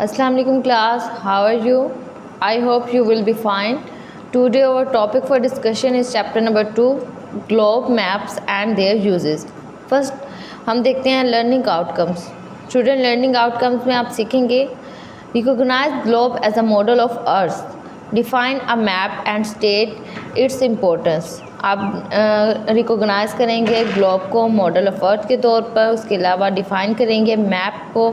Assalamu alaikum class, how are you? I hope you will be fine. Today our topic for discussion is chapter number 2, globe maps and their uses. First हम देखते हैं learning outcomes. Student learning outcomes में आप सीखेंगे recognize globe as a model of earth, define a map and state its importance. आप recognise करेंगे globe को model of earth के तौर पर, उसके अलावा डिफ़ाइन करेंगे मैप को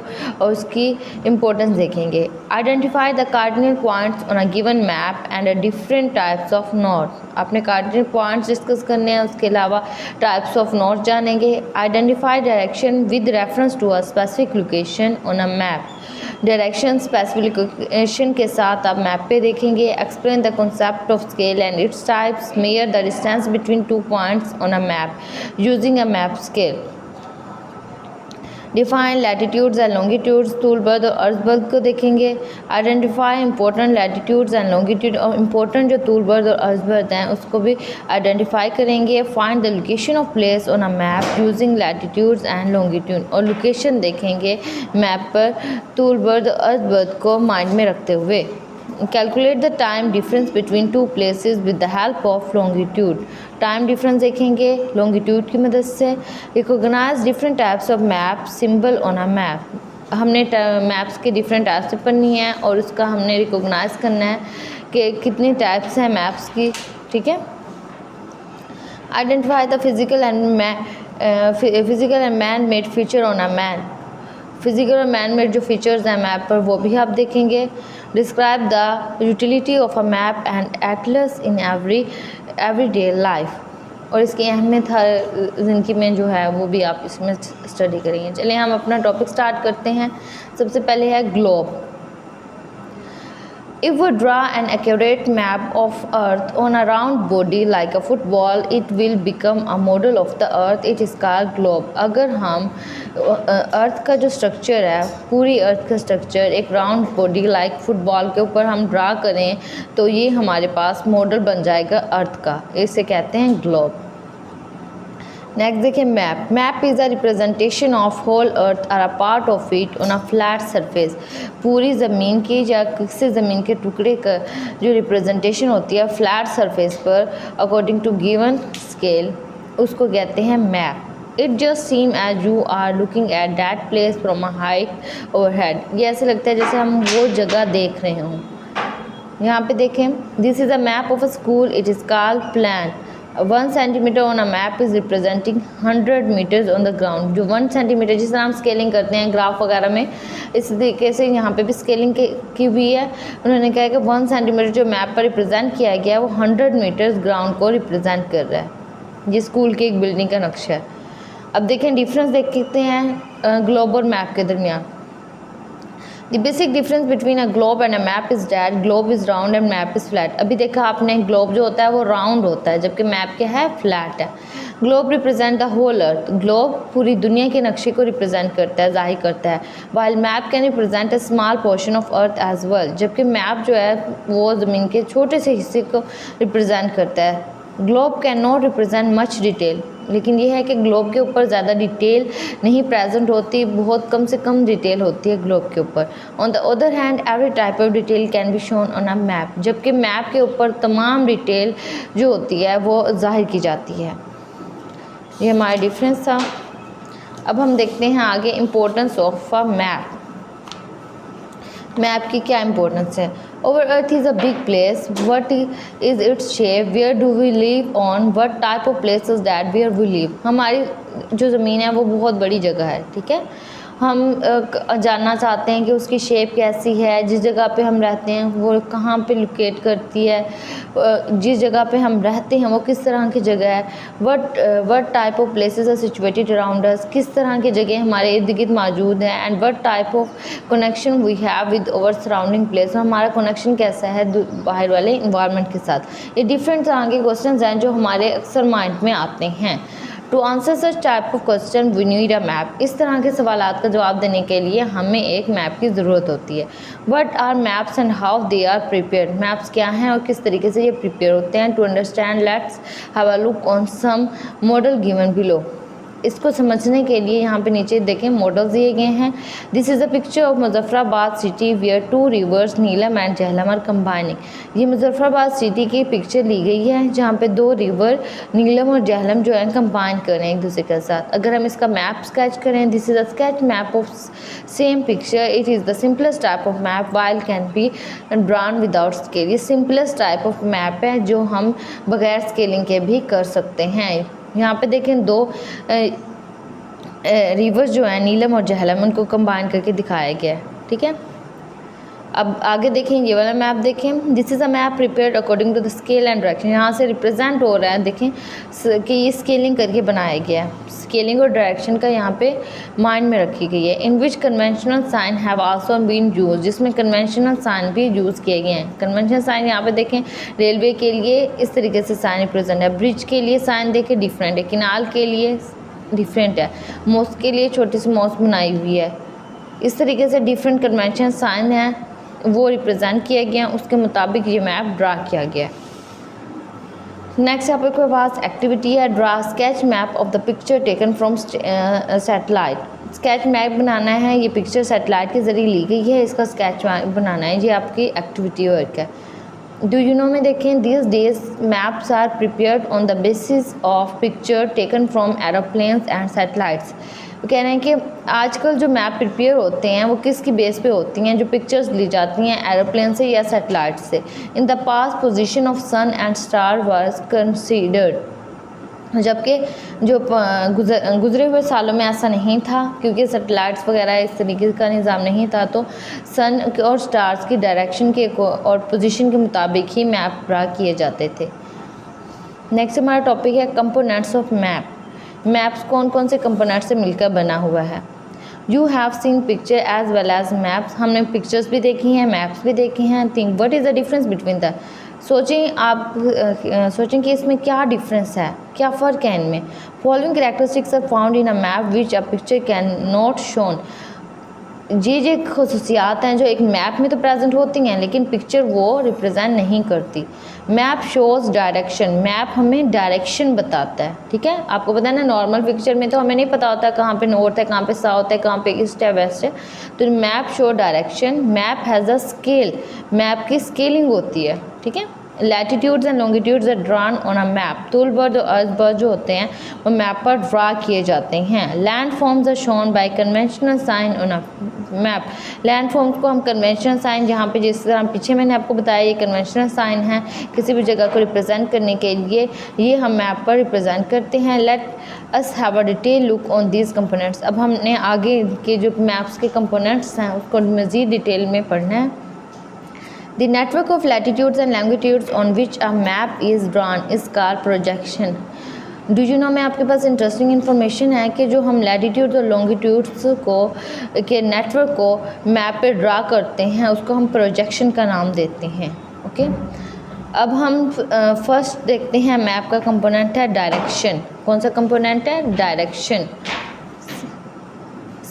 और उसकी इम्पोर्टेंस देखेंगे. Identify the cardinal points on a given map and different types of note. आपने कार्डिनल पॉइंट्स डिस्कस करने हैं, उसके अलावा टाइप्स ऑफ नोट जानेंगे. Identify direction with reference to a specific location on a map. Direction specification के साथ आप map पे देखेंगे. Explain the concept of scale and its types. Measure the distance between 2 points on a map using a map scale. Define latitudes and longitudes. टूलबर्थ और अर्थबर्थ को देखेंगे. Identify important latitudes and longitude. और इम्पोर्टेंट जो टूलबर्थ और अर्थबर्थ हैं उसको भी आइडेंटिफाई करेंगे. Find the location of place on a map using latitudes and longitude. और लोकेशन देखेंगे मैप पर टूलबर्थ और अर्थबर्थ को माइंड में रखते हुए. Calculate the time difference between 2 places with the help of longitude. Time difference देखेंगे लॉन्गिट्यूड की मदद से. Recognize different types of map symbol on a map. हमने मैप्स के डिफरेंट टाइप्स से पढ़नी है और उसका हमने रिकॉग्नाइज करना है कि कितनी टाइप्स हैं मैप्स की. ठीक है. Identify the physical and man made feature on a map. Physical और मैन मेड जो फीचर्स हैं मैप पर वो भी आप देखेंगे. Describe the utility of a map and Atlas in everyday life. और इसकी अहमियत हर ज़िंदगी में जो है वो भी आप इसमें स्टडी करेंगे. चलिए हम अपना टॉपिक स्टार्ट करते हैं. सबसे पहले है globe. If we draw an accurate map of Earth on a round body like a football, it will become a model of the Earth. It is called globe. अगर हम अर्थ का जो स्ट्रक्चर है, पूरी अर्थ का स्ट्रक्चर एक राउंड बॉडी लाइक फुटबॉल के ऊपर हम ड्रा करें तो ये हमारे पास मॉडल बन जाएगा अर्थ का. इसे कहते हैं ग्लोब. नेक्स्ट देखिए map. Map is a representation of whole earth और a part of it on a flat surface. पूरी ज़मीन की या किसी ज़मीन के टुकड़े का जो रिप्रेजेंटेशन होती है फ्लैट सरफेस पर अकॉर्डिंग टू गिवन स्केल, उसको कहते हैं map. It just seem as you are looking at that place from a height overhead. ये ऐसे लगता है जैसे हम वो जगह देख रहे हों. यहाँ पे देखें. This is a map of a school. It is called plan. 1 centimetre on a map is representing 100 metres on the ground. जो 1 सेंटीमीटर जिस तरह हम स्केलिंग करते हैं ग्राफ वगैरह में, इस तरीके से यहाँ पे भी स्केलिंग की हुई है. उन्होंने कहा कि 1 सेंटीमीटर जो मैप पर रिप्रेजेंट किया गया है वो 100 मीटर्स ग्राउंड को रिप्रेजेंट कर रहा है. ये स्कूल की एक बिल्डिंग का नक्शा है. अब देखें डिफरेंस देखते हैं ग्लोब और मैप के दरमियान. The basic difference between a globe and a map is that globe is round and map is flat. अभी देखा आपने ग्लोब जो होता है वो राउंड होता है जबकि मैप क्या है, फ्लैट है. Globe represent the whole earth. Globe पूरी दुनिया के नक्शे को रिप्रेजेंट करता है, जाहिर करता है. While map can represent a small portion of earth as well. जबकि मैप जो है वो ज़मीन के छोटे से हिस्से को रिप्रेजेंट करता है. Globe can not represent much detail. लेकिन यह है कि ग्लोब के ऊपर ज़्यादा डिटेल नहीं प्रेजेंट होती, बहुत कम से कम डिटेल होती है ग्लोब के ऊपर. On the other hand every type of detail can be shown on a map. जबकि मैप के ऊपर तमाम डिटेल जो होती है वो जाहिर की जाती है. ये हमारा डिफरेंस था. अब हम देखते हैं आगे importance of a map. Map की क्या इम्पोर्टेंस है. Over earth is a big place. What is its shape. Where do we live on. What type of places that where we live. हमारी जो ज़मीन है वो बहुत बड़ी जगह है. ठीक है. हम जानना चाहते हैं कि उसकी शेप कैसी है, जिस जगह पे हम रहते हैं वो कहाँ पे लोकेट करती है, जिस जगह पे हम रहते हैं वो किस तरह की जगह है. What type of places are situated around us. किस तरह की जगह हमारे इर्द गिर्द मौजूद है. And what type of connection we have with our surrounding place. हमारा कनेक्शन कैसा है बाहर वाले इन्वायरमेंट के साथ. ये डिफरेंट तरह के क्वेश्चन हैं जो हमारे अक्सर माइंड में आते हैं. To answer such type of question we need a map. इस तरह के सवालात का जवाब देने के लिए हमें एक मैप की ज़रूरत होती है. What are maps and how they are prepared. Maps क्या हैं और किस तरीके से ये प्रिपेयर होते हैं. To understand let's have a look on some model given below. इसको समझने के लिए यहाँ पे नीचे देखें मॉडल दिए गए हैं। This is a picture of Muzaffarabad city where 2 rivers Neelam and Jhelum are combining. ये मुजफ्फराबाद सिटी की पिक्चर ली गई है जहाँ पे 2 रिवर नीलम और झेलम जो है कंबाइन कर रहे हैं एक दूसरे के साथ। अगर हम इसका मैप स्केच करें, this is a sketch map of same picture, it is the simplest type of map while can be drawn without scale. ये सिंपलेस्ट टाइप ऑफ मैप है जो हम बगैर स्केलिंग के भी कर सकते हैं। यहाँ पे देखें 2 रिवर्स जो है नीलम और झेलम उनको कंबाइन करके दिखाया गया है, ठीक है। अब आगे देखें ये वाला मैप देखें। This is a map prepared according to the scale and direction. यहाँ से रिप्रेजेंट हो रहा है, देखें कि ये स्केलिंग करके बनाया गया है। स्केलिंग और डायरेक्शन का यहाँ पे माइंड में रखी गई है। In which conventional sign have also been use, जिसमें कन्वेंशनल साइन भी यूज़ किए गए हैं। कन्वेंशनल साइन यहाँ पे देखें रेलवे के लिए इस तरीके से साइन रिप्रेजेंट है, ब्रिज के लिए साइन देखें डिफरेंट है, किनाल के लिए डिफरेंट है, मॉस्क के लिए छोटी सी मॉस्क बनाई हुई है। इस तरीके से डिफरेंट कन्वेंशनल साइन है वो रिप्रेजेंट किया गया, उसके मुताबिक ये मैप ड्रा किया गया। नेक्स्ट यहाँ पे कोई पास एक्टिविटी है, draw sketch map of the picture taken from satellite. Sketch map बनाना है, ये पिक्चर सैटेलाइट के ज़रिए ली गई है, इसका स्केच मैप बनाना है, ये आपकी एक्टिविटी वर्क है। डू यू नो में देखें this days maps are prepared on the basis of picture taken from aeroplanes and satellites. वो कह रहे हैं कि आजकल जो मैप प्रिपेयर होते हैं वो किसकी बेस पे होती हैं, जो पिक्चर्स ली जाती हैं एरोप्लेन से या सैटेलाइट से। In the past position of sun and star was considered, जबकि जो गुजरे हुए सालों में ऐसा नहीं था क्योंकि सैटेलाइट्स वगैरह इस तरीके का निज़ाम नहीं था, तो सन और स्टार्स की डायरेक्शन के और पोजीशन के मुताबिक ही मैप ड्रा किए जाते थे। नेक्स्ट हमारा टॉपिक है कंपोनेंट्स ऑफ मैप। मैप्स कौन कौन से कंपोनेंट से मिलकर बना हुआ है। You have seen picture as well as maps, हमने पिक्चर्स भी देखी हैं मैप्स भी देखी हैं। Think what is the difference between the, सोचें आप सोचें कि इसमें क्या डिफरेंस है, क्या फ़र्क है इनमें। Following characteristics are found in a map which a picture can not shown. ये खसूसियात हैं जो एक मैप में तो प्रेजेंट होती हैं लेकिन पिक्चर वो रिप्रेजेंट नहीं करती। मैप शोज़ डायरेक्शन, मैप हमें डायरेक्शन बताता है, ठीक है। आपको पता है ना नॉर्मल पिक्चर में तो हमें नहीं पता होता कहाँ पे नॉर्थ है, कहाँ पे साउथ है, कहाँ पे ईस्ट है, वेस्ट है। तो map show direction. Map has a scale, map की स्केलिंग होती है, ठीक है। Latitudes and longitudes are drawn on a map, तूल बर्ड और अर्थ बर्ड जो होते हैं वो मैप पर ड्रा किए जाते हैं। Land forms are shown by conventional sign on a map. Land forms को हम कन्वेंशनल साइन, जहाँ पे जिस तरह पीछे मैंने आपको बताया ये कन्वेंशनल साइन है किसी भी जगह को रिप्रेजेंट करने के लिए, ये हम मैप पर रिप्रेजेंट करते हैं। Late us have a detail look on these components. अब हमने आगे के जो मैप्स के कंपोनेंट्स हैं उसको मज़ीद डिटेल में पढ़ना है। The network of latitudes and longitudes on which a map is drawn is called projection. Do you know में आपके पास इंटरेस्टिंग इन्फॉर्मेशन है कि जो हम लैटिट्यूड्स और लॉन्गिट्यूड्स को के नेटवर्क को मैप पे ड्रा करते हैं उसको हम प्रोजेक्शन का नाम देते हैं, ओके। अब हम फर्स्ट देखते हैं मैप का कंपोनेंट है डायरेक्शन। कौन सा कंपोनेंट है? Direction.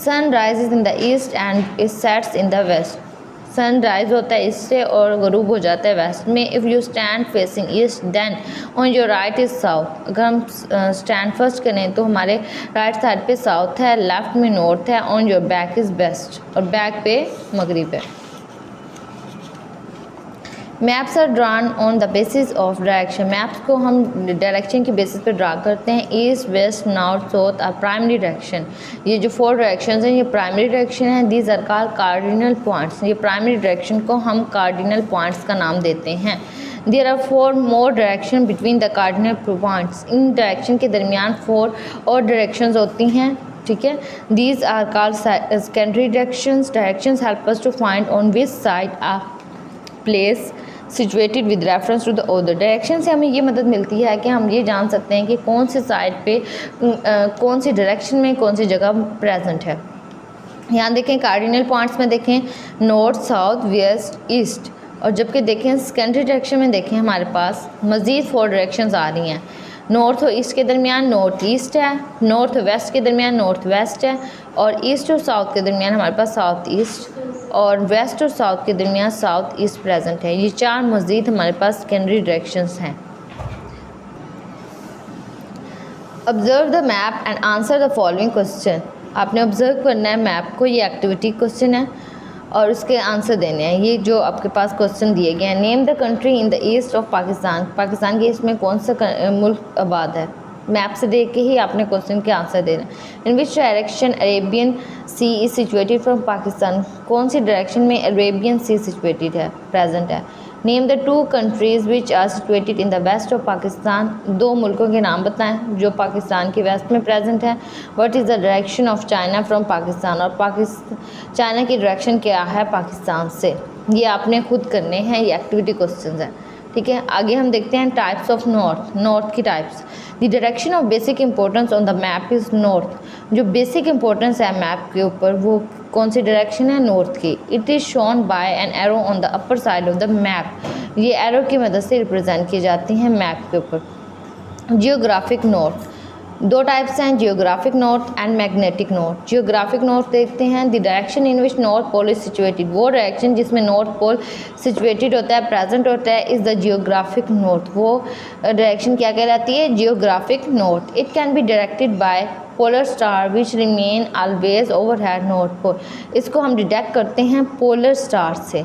Sun rises in the east and it sets in the west. Sunrise होता है ईस्ट से और गरूब हो जाता है वेस्ट में। If you stand facing east then on your right is south. अगर हम स्टैंड फर्स्ट करें तो हमारे राइट साइड पे साउथ है, लेफ्ट में नॉर्थ है, on your back is west और बैक पे मगरिब है। Maps are drawn on the basis of direction. Maps को हम डायरेक्शन की बेसिस पे ड्रा करते हैं। East west north south are primary direction. ये जो 4 डायरेक्शंस हैं ये प्राइमरी डायरेक्शन हैं। These are called cardinal points. ये प्राइमरी डायरेक्शन को हम कार्डिनल पॉइंट्स का नाम देते हैं। There are 4 more direction between the cardinal points. इन डायरेक्शन के दरमियान 4 और डायरेक्शंस होती हैं, ठीक है। These are called secondary directions. Directions help us to find on which side a place situated with reference to the other. Direction से हमें ये मदद मिलती है कि हम ये जान सकते हैं कि कौन से साइड पे कौन सी डायरेक्शन में कौन सी जगह प्रेजेंट है। यहाँ देखें कार्डिनल पॉइंट्स में देखें नॉर्थ साउथ वेस्ट ईस्ट, और जबकि देखें सेकेंडरी डायरेक्शन में देखें हमारे पास मज़ीद 4 डायरेक्शंस आ रही हैं। नॉर्थ और ईस्ट के दरमियान नॉर्थ ईस्ट है, नॉर्थ वेस्ट के दरमियान नॉर्थ वेस्ट है, और ईस्ट और साउथ के दरमियान हमारे पास साउथ ईस्ट, और वेस्ट और साउथ के दरमियान साउथ ईस्ट प्रेजेंट है। ये 4 मज़ीद हमारे पास सेकेंडरी डायरेक्शंस हैं। Observe the map and answer the following question. आपने ऑब्जर्व करना है मैप को, ये एक्टिविटी क्वेश्चन है और उसके आंसर देने हैं। ये जो आपके पास क्वेश्चन दिए गए हैं, name the country in the east of Pakistan. Pakistan के ईस्ट में कौन सा मुल्क आबाद है? मैप से देख के ही आपने क्वेश्चन के आंसर देना। In which direction Arabian Sea is situated from Pakistan. कौन सी डायरेक्शन में अरेबियन सी सिचुएटेड है, प्रेजेंट है। Name the two countries which are situated in the west of Pakistan. दो मुल्कों के नाम बताएं जो पाकिस्तान के वेस्ट में प्रेजेंट है। What is the direction of China from Pakistan. और चाइना की डायरेक्शन क्या है पाकिस्तान से। ये आपने खुद करने हैं, ये एक्टिविटी क्वेश्चन हैं, ठीक है। आगे हम देखते हैं टाइप्स ऑफ नॉर्थ। नॉर्थ की types. The direction of basic importance on the map is north. जो बेसिक इंपॉर्टेंस है मैप के ऊपर वो कौन सी डायरेक्शन है? नॉर्थ की। It is shown by an arrow on the upper side of the map. ये एरो की मदद से रिप्रेजेंट की जाती हैं मैप के ऊपर। Geographic north. दो टाइप्स हैं, geographic north and magnetic north. Geographic north देखते हैं, the direction in which north pole is situated. वो डायरेक्शन जिसमें नॉर्थ पोल सिचुएटेड होता है, प्रेजेंट होता है, इज़ द जियोग्राफिक नॉर्थ। वो डायरेक्शन क्या कहलाती है? Geographic north. It can be directed by polar star which remain always overhead north pole. इसको हम डिटेक्ट करते हैं पोलर स्टार से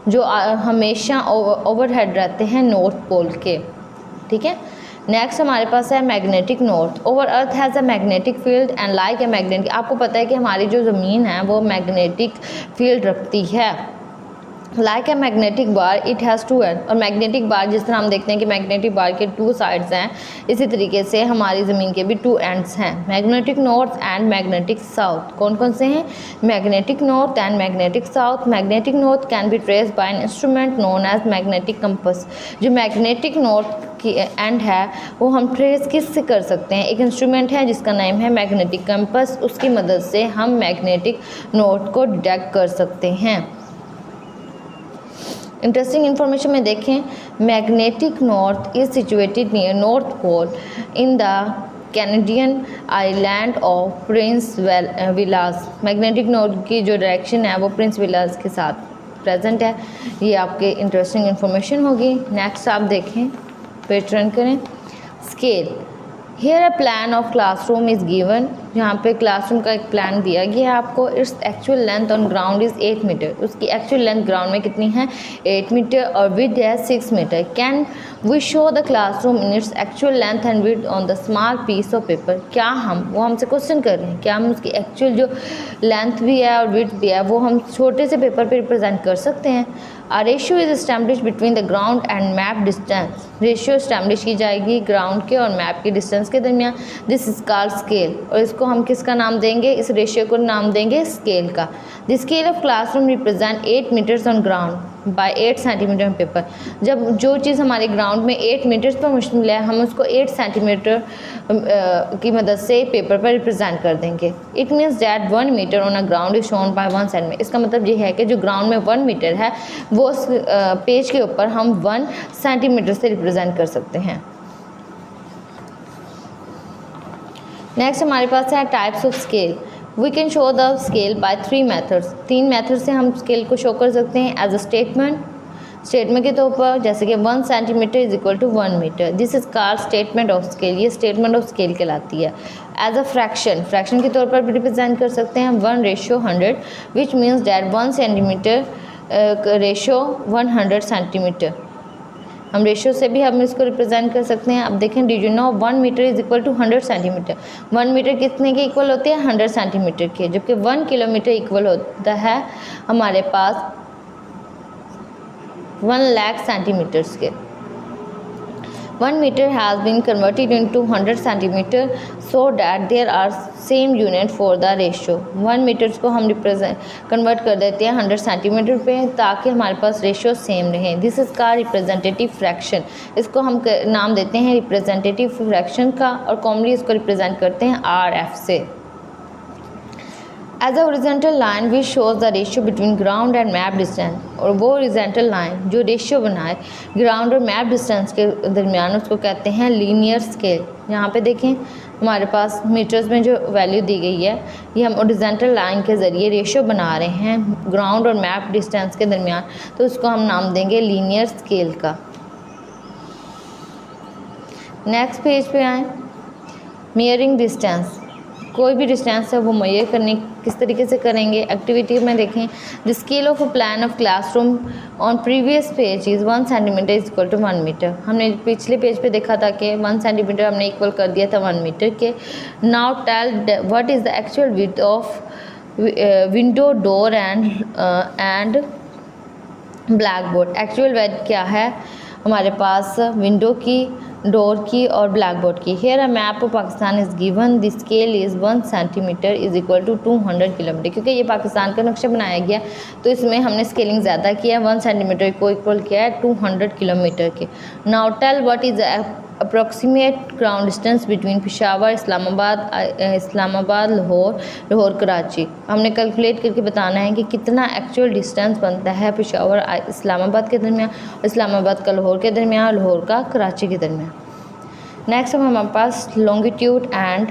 जो हमेशा ओवरहेड रहते हैं नॉर्थ पोल के, ठीक है। नेक्स्ट हमारे पास है magnetic north. Over earth has a magnetic field and like a magnetic. आपको पता है कि हमारी जो ज़मीन है वो मैग्नेटिक फील्ड रखती है। Like a magnetic bar it has two end. और मैग्नेटिक बार जिस तरह हम देखते हैं कि मैग्नेटिक बार के टू साइड्स हैं, इसी तरीके से हमारी ज़मीन के भी टू एंड्स हैं। Magnetic north and magnetic south कौन कौन से हैं? Magnetic north and magnetic south. Magnetic north can be traced by an instrument known as magnetic compass. जो मैग्नेटिक नॉर्थ की एंड है वो हम ट्रेस किस से कर सकते हैं? एक इंस्ट्रूमेंट है जिसका नाम है मैग्नेटिक कंपस, उसकी मदद से हम मैग्नेटिक नॉर्थ को डिटेक्ट कर सकते हैं। इंटरेस्टिंग इन्फॉर्मेशन में देखें, magnetic north is situated near north pole in the Canadian island of Prince Wales. Magnetic north की जो डायरेक्शन है वो प्रिंस विलास के साथ प्रेजेंट है। ये आपके इंटरेस्टिंग इन्फॉर्मेशन होगी। नेक्स्ट आप देखें, पेज टर्न करें। Scale. Here a plan of classroom is given. यहाँ पे क्लासरूम का एक प्लान दिया गया है आपको। Its actual length on ground is 8 metre. उसकी एक्चुअल लेंथ ग्राउंड में कितनी है? 8 मीटर और विड्थ है 6 metre. Can we show the classroom in its actual length and width on the small piece of paper. क्या वो हमसे क्वेश्चन कर रहे हैं, क्या हम उसकी एक्चुअल जो लेंथ भी है और विड्थ भी है वो हम छोटे से पेपर पर रिप्रेजेंट कर सकते हैं? A ratio is established between the ground and map distance. Ratio establish की जाएगी ग्राउंड के और मैप के डिस्टेंस के दरमियान। This is called scale. और इसको हम किसका नाम देंगे? इस रेशियो को नाम देंगे स्केल का। The scale of classroom represent 8 metres on ground by 8 centimetre paper. जब जो चीज़ हमारे ग्राउंड में 8 मीटर्स पर मुश्तमिल है, हम उसको 8 सेंटीमीटर की मदद से पेपर पर रिप्रेजेंट कर देंगे। It means that 1 metre on a ground is shown by 1 centimetre. इसका मतलब ये है कि जो ग्राउंड में 1 मीटर है वो पेज के ऊपर हम 1 सेंटीमीटर से रिप्रेजेंट कर सकते हैं। नेक्स्ट हमारे पास है types of scale. We can show the scale by 3 methods. 3 method से हम स्केल को शो कर सकते हैं। एज अ स्टेटमेंट के तौर पर, जैसे कि 1 centimetre is equal to 1 metre. This is called statement of scale. ये स्टेटमेंट ऑफ स्केल कहलाती है। एज अ फ्रैक्शन के तौर पर भी रिप्रेजेंट कर सकते हैं। 1:100 which means that 1 centimetre ratio 100 centimetre. हम रेशियो से भी हम इसको रिप्रेजेंट कर सकते हैं। अब देखें, did you know 1 metre is equal to 100 centimetre. 1 metre कितने के इक्वल होते हैं? 100 सेंटीमीटर के। जबकि 1 किलोमीटर इक्वल होता है हमारे पास 1 लाख सेंटीमीटर्स के। 1 meter has been converted into 100 centimeter so that there are same unit for the ratio। 1 metres को हम कन्वर्ट कर देते हैं 100 सेंटीमीटर पे ताकि हमारे पास रेशियो सेम रहे। दिस इज का रिप्रेजेंटेटिव फ्रैक्शन। इसको हम नाम देते हैं रिप्रेजेंटेटिव फ्रैक्शन का और कॉमनली इसको रिप्रेजेंट करते हैं RF से। As a horizontal line which shows the ratio between ground and map distance. और वो हॉरिजॉन्टल लाइन जो रेशियो बनाए ग्राउंड और मैप डिस्टेंस के दरमियान उसको कहते हैं लीनियर स्केल। यहाँ पे देखें हमारे पास मीटर्स में जो वैल्यू दी गई है ये हम हॉरिजॉन्टल लाइन के ज़रिए रेशियो बना रहे हैं ग्राउंड और मैप डिस्टेंस के दरमियान, तो उसको हम नाम देंगे लीनियर स्केल का। नेक्स्ट पेज पे आएँ। मेयरिंग डिस्टेंस, कोई भी डिस्टेंस है वो मेयर करने किस तरीके से करेंगे। एक्टिविटी में देखें, the scale of a plan of classroom on previous page is 1 centimetre is equal to 1 metre. हमने पिछले पेज पे देखा था कि 1 सेंटीमीटर हमने इक्वल कर दिया था 1 मीटर के। Now tell what is the actual width of window, door and black board. Actual width क्या है हमारे पास विंडो की, डोर की और ब्लैक बोर्ड की। Here a map of Pakistan is given, the scale is 1 centimetre is equal to 200 kilometre. क्योंकि ये पाकिस्तान का नक्शा बनाया गया तो इसमें हमने स्केलिंग ज़्यादा किया, 1 सेंटीमीटर को इक्वल किया है 200 किलोमीटर के। Now tell what is approximate ground distance between Peshawar, Islamabad, Lahore, Karachi. हमने कैलकुलेट करके बताना है कि कितना एक्चुअल डिस्टेंस बनता है पेशावर इस्लामाबाद के दरमियान, इस्लामाबाद का लाहौर के दरमियान, लाहौर का कराची के दरमियान। नेक्स्ट हमारे पास longitude and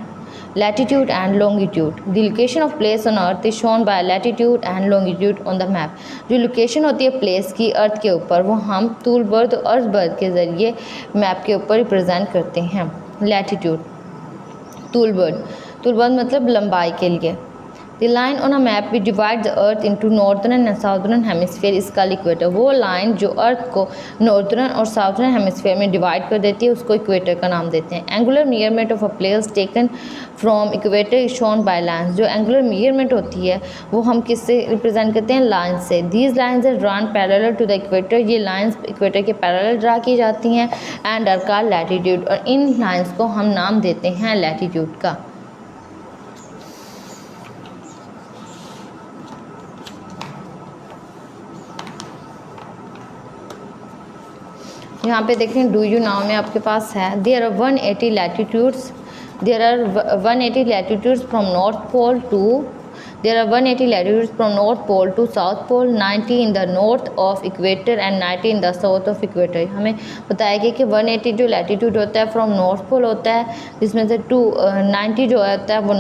latitude and longitude. The location of place on earth is shown by latitude and longitude on the map. जो लोकेशन होती है प्लेस की अर्थ के ऊपर वो हम तूल बर्द और अर्थ बर्द के ज़रिए मैप के ऊपर रिप्रेजेंट करते हैं। लैटिट्यूड, तूल बर्द मतलब लंबाई के लिए। The line on a map we divide the earth into northern and southern hemisphere is called equator. वो लाइन जो अर्थ को नॉर्दर्न और साउथर्न हेमिस्फीयर में डिवाइड कर देती है उसको इक्वेटर का नाम देते हैं। Angular measurement of a place taken from equator is shown bye lines. जो एंगुलर मेजरमेंट होती है वो हम किससे रिप्रेजेंट करते हैं, लाइन से। These lines are run parallel to the equator. ये लाइन्स इक्वेटर के पैरेलल ड्रा की जाती हैं एंड आर कॉल्ड लैटिट्यूड। और इन लाइन्स को हम नाम देते हैं लैटिट्यूड का। यहाँ पे देखें डू यू नाउ में आपके पास है there are 180 latitudes, there are 180 latitudes from north pole to there are 180 latitudes from north pole to south pole, 90 in the north of equator and 90 in the south of equator. हमें बताया गया कि 180 जो latitude होता है from north पोल होता है जिसमें से 90 जो होता है वो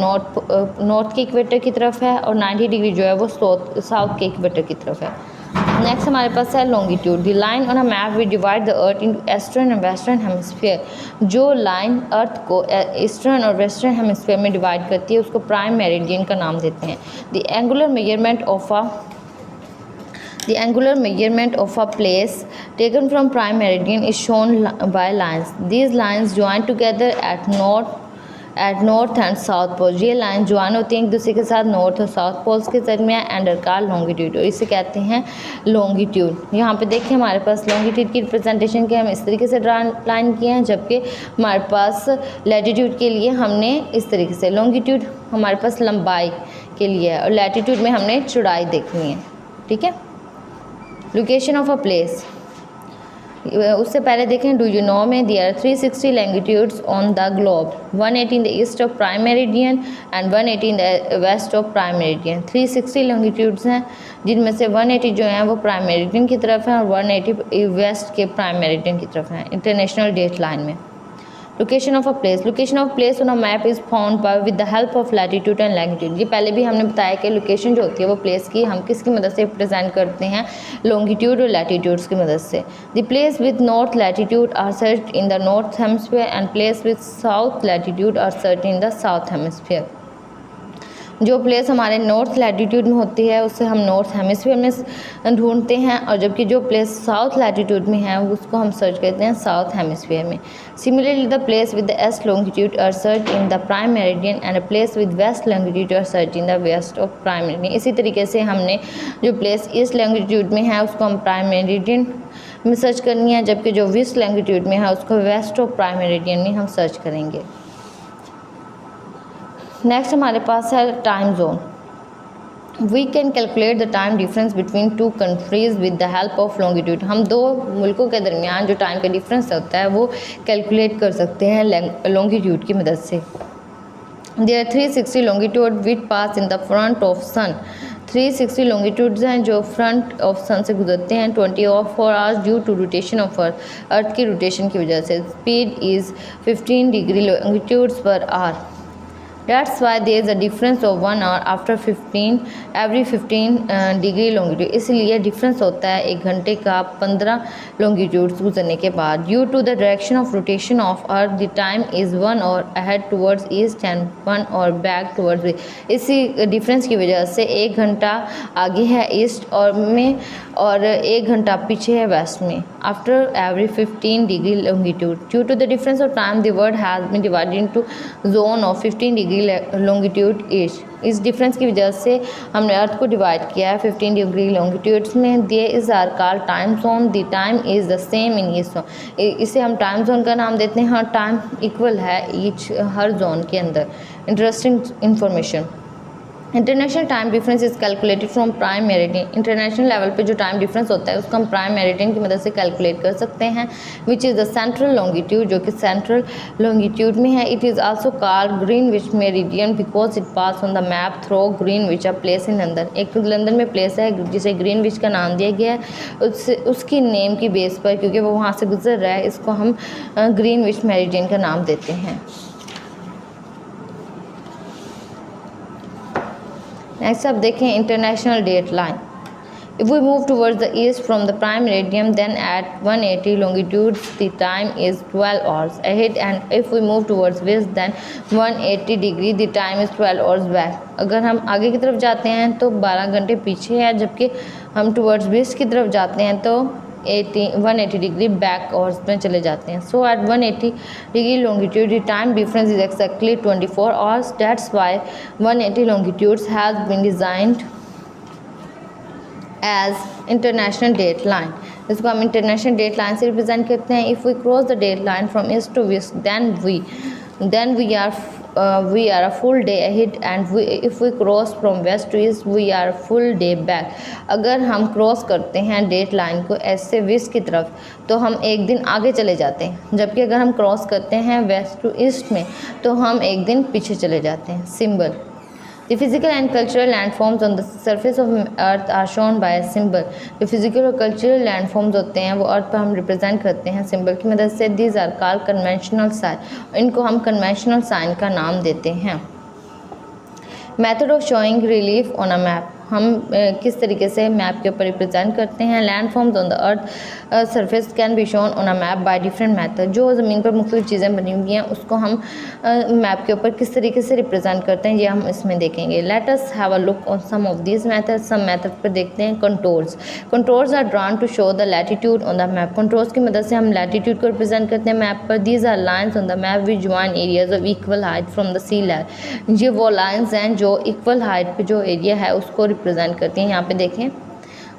नॉर्थ के इक्वेटर की तरफ है और 90 डिग्री जो है वो साउथ के इक्वेटर की तरफ है। नेक्स्ट हमारे पास है longitude. The line on a map we divide the earth into eastern and western hemisphere. जो लाइन अर्थ को ईस्टर्न और वेस्टर्न हेमिस्फीयर में डिवाइड करती है उसको प्राइम मेरिडियन का नाम देते हैं। The angular measurement of a place taken from prime meridian is shown by lines. These lines join together at north and south pole. ये लाइन ज्वाइन होती हैं एक दूसरे के साथ नॉर्थ और साउथ पोल्स के दरमियान एंड आर कॉल्ड लॉन्गिट्यूड। और इसे कहते हैं लॉन्गिट्यूड। यहाँ पे देखिए हमारे पास लॉन्गिट्यूड की रिप्रेजेंटेशन के हम इस तरीके से लाइन किए हैं, जबकि हमारे पास लैटिट्यूड के लिए हमने इस तरीके से। लॉन्गिट्यूड हमारे पास लंबाई के लिए है और लैटिट्यूड में हमने चौड़ाई देखनी है। ठीक है। लोकेशन ऑफ अ प्लेस, उससे पहले देखें डू यू नो में there are 360 longitudes on the globe, 180 in the east of prime meridian and 180 in the west of prime meridian. 360 longitudes हैं जिनमें से 180 जो हैं वो प्राइम मेरिडियन की तरफ हैं और 180 वेस्ट के प्राइम मेरिडियन की तरफ हैं इंटरनेशनल डेट लाइन में। Location of a place on a map is found by with the help of latitude and longitude. ये पहले भी हमने बताया कि लोकेशन जो होती है वो प्लेस की हम किसकी मदद से रिप्रेजेंट करते हैं, लॉन्गिट्यूड और लैटिट्यूड्स की मदद से। The place with north latitude are search in the north hemisphere and place with south latitude are search in the south hemisphere. जो प्लेस हमारे नॉर्थ लैटिट्यूड में होती है उससे हम नॉर्थ हेमिस्फीयर में ढूंढते हैं और जबकि जो प्लेस साउथ लैटिट्यूड में है उसको हम सर्च करते हैं साउथ हेमिस्फीयर में। Similarly the place with the east longitude are search in the prime meridian and a place with west longitude are search in the west of prime meridian. इसी तरीके से हमने जो प्लेस ईस्ट लॉन्गिट्यूड में है उसको हम प्राइम मेरिडियन में सर्च करनी है, जबकि जो वेस्ट लॉन्गिट्यूड में है उसको वेस्ट ऑफ प्राइम मेरिडियन में हम सर्च करेंगे। नेक्स्ट हमारे पास है time zone. We can calculate the time difference between two countries with the help of longitude. हम दो मुल्कों के दरमियान जो टाइम का डिफरेंस होता है वो कैलकुलेट कर सकते हैं लॉन्गिट्यूड की मदद से। There are 360 longitude which pass in the front of sun. 360 longitudes हैं जो फ्रंट ऑफ सन से गुजरते हैं 24 hours due to rotation of earth की रोटेशन की वजह से। स्पीड इज़ 15 डिग्री लॉन्गिट्यूड्स पर hour. That's why there is a difference of 1 hour after 15 every 15 degree longitude, इसलिए डिफरेंस होता है 1 घंटे का 15 लॉन्गिट्यूड्स गुजरने के बाद. Due to the direction of rotation of earth the time is 1 hour ahead towards east and 1 hour back towards west. इसी difference की वजह से 1 घंटा आगे है ईस्ट और में और 1 घंटा पीछे है वेस्ट में. After every 15 degree longitude, due to the difference of time the world has been divided into zone of 15 degree longitude each. इस डिफरेंस की वजह से हमने अर्थ को डिवाइड किया है 15 डिग्री लॉन्गिट्यूड्स में. There is are called time zone, the time is the same in each zone. इसे हम टाइम जोन का नाम देते हैं. हर टाइम इक्वल है ईच हर जोन के अंदर. Interesting information. International time difference is calculated from prime meridian. International level पे जो टाइम डिफरेंस होता है उसको हम प्राइम मेरिडियन की मदद से कैलकुलेट कर सकते हैं, which is the central longitude, जो कि सेंट्रल लॉन्गिट्यूड में है. It is also called Greenwich meridian because it pass on the map through Greenwich, a place in London. एक लंदन में प्लेस है जिसे ग्रीनविच का नाम दिया गया है उसकी नेम की बेस पर, क्योंकि वो वहाँ से गुजर रहा है. इसको हम ग्रीनविच मेरिडियन का नाम देते हैं. नेक्स्ट आप देखें international date line. If we move towards the east from the prime meridian then at 180 longitude the time is 12 hours ahead and if we move towards west then 180 degree the time is 12 hours back. अगर हम आगे की तरफ जाते हैं तो 12 घंटे पीछे है, जबकि हम टुवर्ड्स वेस्ट की तरफ जाते हैं तो 180 डिग्री बैक आवर्स में चले जाते हैं. So at 180 degree longitude the time difference is exactly 24 hours. That's why 180 longitudes has been designed as international date line. इसको हम इंटरनेशनल डेट लाइन से रिप्रेजेंट करते हैं. If we cross the date line from east to west then we are a full day ahead and if we cross from west to east we are full day back. अगर हम cross करते हैं date line को ऐसे waste की तरफ तो हम एक दिन आगे चले जाते हैं, जबकि अगर हम क्रॉस करते हैं वेस्ट टू ईस्ट में तो हम एक दिन पीछे चले जाते हैं. Symbol. The physical and cultural landforms on the surface of earth are shown by a symbol. जो फिजिकल और कल्चरल लैंडफॉर्म्स होते हैं वो अर्थ पर हम रिप्रेजेंट करते हैं सिंबल की मदद से. These are called conventional sign. इनको हम कन्वेंशनल साइन का नाम देते हैं. Method of showing relief on a map. हम किस तरीके से मैप के ऊपर रिप्रेजेंट करते हैं. Landforms on the earth surface can be shown on a map by different method. जो ज़मीन पर मुख्तलिफ चीज़ें बनी हुई हैं उसको हम मैप के ऊपर किस तरीके से रिप्रेजेंट करते हैं ये हम इसमें देखेंगे. Let us have a look on some of these methods. सब मेथड पर देखते हैं. Contours. Contours are drawn to show the latitude on the map. Contours की मदद से हम लैटिट्यूड को रिप्रेजेंट करते हैं मैप पर. These are lines on the map which join areas of equal height from the sea level. ये वो लाइन्स हैं जो इक्वल हाइट पर जो एरिया है उसको रिप्रेजेंट करती हैं. यहाँ पे देखें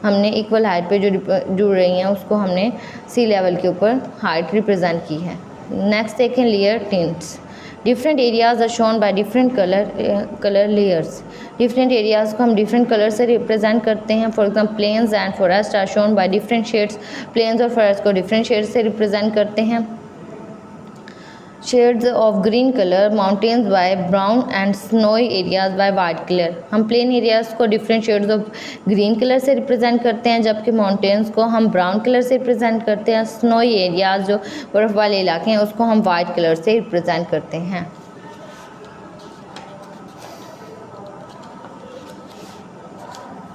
हमने इक्वल हाइट पे जो जुड़ रही हैं उसको हमने सी लेवल के ऊपर हाइट रिप्रेजेंट की है. नेक्स्ट देखें layer tints. Different areas are shown by different colour layers. Different areas को हम डिफरेंट कलर से रिप्रेजेंट करते हैं. For example plains and forest are shown by different shades. Plains और फॉरेस्ट को डिफरेंट शेड्स से रिप्रेजेंट करते हैं. Shades of green colour, mountains by brown and snowy areas by white colour. हम plain areas को different shades of green colour से represent करते हैं, जबकि माउंटेन्स को हम ब्राउन कलर से रिप्रेजेंट करते हैं. स्नोई एरियाज जो बर्फ़ वाले इलाके हैं उसको हम वाइट कलर से रिप्रेजेंट करते हैं.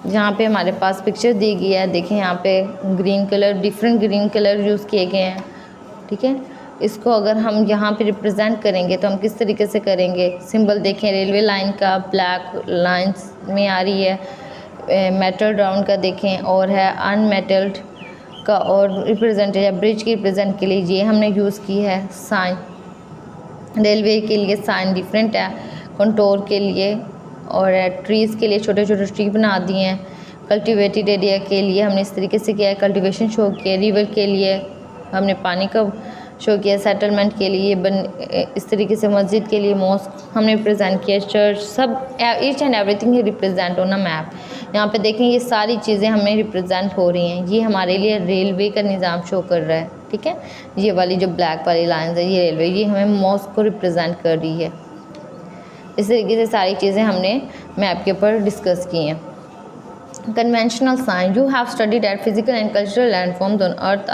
यहाँ पे हमारे पास पिक्चर दी गई है. देखें यहाँ पे green colour, different green colour use किए गए हैं. ठीक है, इसको अगर हम यहाँ पे रिप्रेजेंट करेंगे तो हम किस तरीके से करेंगे. सिंबल देखें रेलवे लाइन का ब्लैक लाइंस में आ रही है. मेटल राउंड का देखें और है अनमेटल्ड का और रिप्रेजेंट है ब्रिज की रिप्रेजेंट के लिए ये हमने यूज़ की है साइन. रेलवे के लिए साइन डिफरेंट है, कंटोर के लिए और ट्रीज़ के लिए छोटे छोटे ट्री बना दिए हैं. कल्टिवेटेड एरिया के लिए हमने इस तरीके से किया है, कल्टिवेशन शो किया. रिवर के लिए हमने पानी का शो किया. सेटलमेंट के लिए इस तरीके से मस्जिद के लिए मॉस्क हमने रिप्रेजेंट किया. चर्च, सब each and everything represent on a map. यहाँ पे देखें ये सारी चीज़ें हमें रिप्रेजेंट हो रही हैं. ये हमारे लिए रेलवे का निज़ाम शो कर रहा है. ठीक है, ये वाली जो ब्लैक वाली लाइन्स है ये रेलवे, ये हमें मॉस्क को रिप्रेजेंट कर रही है. इस तरीके से सारी चीज़ें हमने मैप के ऊपर डिस्कस की हैं. Conventional sign. You have studied that physical and cultural landforms on earth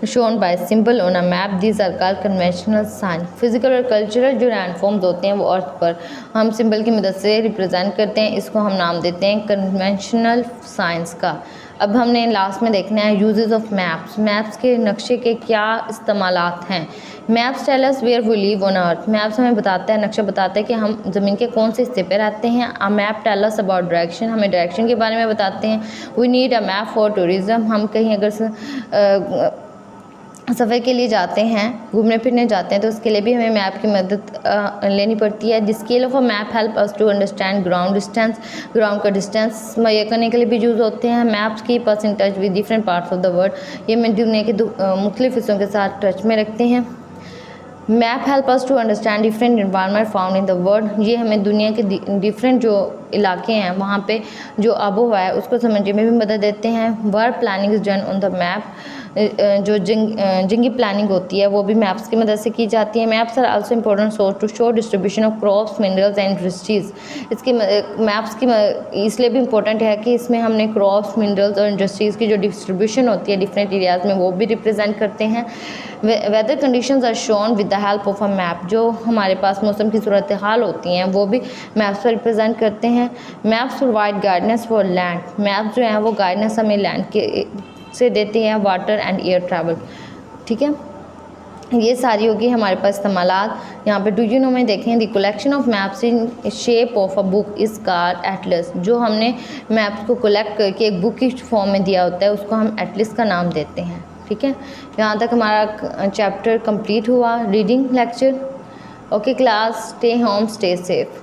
shown by symbol on a map. These are called conventional sign. Physical और cultural जो landforms होते हैं वो अर्थ पर हम सिंबल की मदद से रिप्रेजेंट करते हैं, इसको हम नाम देते हैं कन्वेंशनल साइंस का। अब हमने लास्ट में देखना है यूजेस ऑफ मैप्स। मैप्स के नक्शे के क्या इस्तेमालात हैं। Maps tell us where we live on earth. Maps हमें बताता है, नक्शा बताता है कि हम ज़मीन के कौन से हिस्से पे रहते हैं। A map tell us about direction, हमें डायरेक्शन के बारे में बताते हैं। We need a map for tourism, हम कहीं अगर सफ़र के लिए जाते हैं, घूमने फिरने जाते हैं तो उसके लिए भी हमें मैप की मदद लेनी पड़ती है। The scale of a map help us to understand ground distance, ground का डिस्टेंस मुहैया करने के लिए भी यूज़ होते हैं। Maps keep us in touch with different parts of the world, ये हमें दुनिया के मुख्तलिफ हिस्सों के साथ टच में रखते हैं। Map help us to understand different environment found in the world, ये हमें दुनिया के डिफरेंट जो इलाके हैं वहाँ पे जो आबो हवा है उसको समझने में भी मदद देते हैं। Work planning is done on the map, जो जंगी प्लानिंग होती है वो भी मैप्स की मदद से की जाती है। Maps are also important source to show distribution of crops, minerals and industries. इसकी मैप्स की इसलिए भी इम्पोर्टेंट है कि इसमें हमने क्रॉप्स, मिनरल्स और इंडस्ट्रीज़ की जो डिस्ट्रीब्यूशन होती है डिफरेंट एरियाज़ में वो भी रिप्रेजेंट करते हैं। Weather conditions are shown with the help of a map, जो हमारे पास मौसम की सूरत हाल होती हैं वो भी मैप्स पर रिप्रेजेंट करते हैं। Maps provide guidance for land, maps जो हैं वो गाइडेंस हमें लैंड के से देते हैं, वाटर एंड एयर ट्रैवल। ठीक है, ये सारी होगी हमारे पास इस्तेमालात। यहाँ पे डू यू नो में देखें, the collection of maps in shape of a book is called Atlas, जो हमने मैप्स को कलेक्ट करके एक बुक की फॉर्म में दिया होता है उसको हम एटलस का नाम देते हैं। ठीक है, यहाँ तक हमारा चैप्टर कंप्लीट हुआ, reading lecture. Okay class, stay home, stay safe.